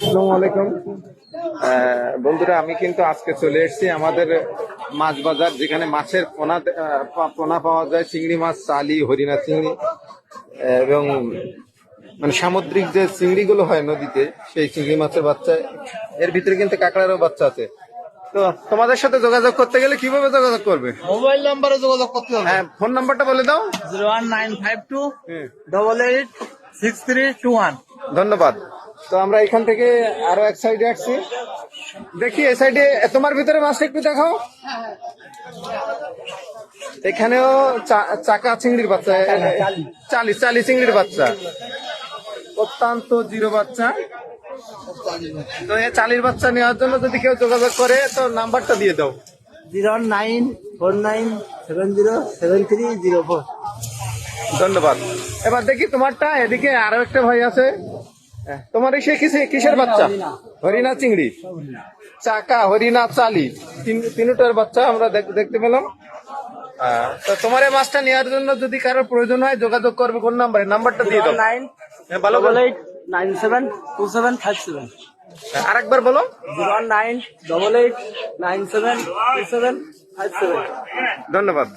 আসসালামু আলাইকুম বন্ধুরা, আমি কিন্তু আজকে চলে এসেছি আমাদের মাছ বাজার, যেখানে মাছের পোনা পোনা পাওয়া যায়। চিংড়ি মাছ, চালি, হরিণা চিংড়ি এবং মানে সামুদ্রিক যে চিংড়িগুলো হয় নদীতে, সেই চিংড়ি মাছের বাচ্চা। এর ভিতরে কিন্তু কাঁকড়ারও বাচ্চা আছে। তো তোমাদের সাথে যোগাযোগ করতে গেলে কিভাবে যোগাযোগ করবে? মোবাইল নাম্বারে যোগাযোগ করতে হবে। হ্যাঁ, ফোন নাম্বারটা বলে দাও। 01952886321। ধন্যবাদ। তো আমরা এখান থেকে আরো এক সাইডে আসছি, দেখি এই সাইডে। তোমার ভিতরে মাছটা একটু দেখাও। এখানেও চাকা চিংড়ির বাচ্চা, চালি চালি চিংড়ির বাচ্চা, অত্যন্ত জিরো বাচ্চা। তো এই চালির বাচ্চা নেওয়ার জন্য যদি কেউ যোগাযোগ করে তো নাম্বারটা দিয়ে দাও। 09497073004। ধন্যবাদ। এবার দেখি তোমারটা। এদিকে আরো একটা ভাই আছে। তোমার সে কিসের বাচ্চা? হরিণা চিংড়ি, চাকা, হরিণা, চালি, তিনটার বাচ্চা আমরা দেখতে পেলাম। তো তোমার এই মাছটা নেওয়ার জন্য যদি কারোর প্রয়োজন হয় যোগাযোগ করবে কোন নাম্বারে? নাম্বারটা দিয়ে দাও। ভালো বলে। 098972757। আরেকবার বলো। 09888972757। ধন্যবাদ।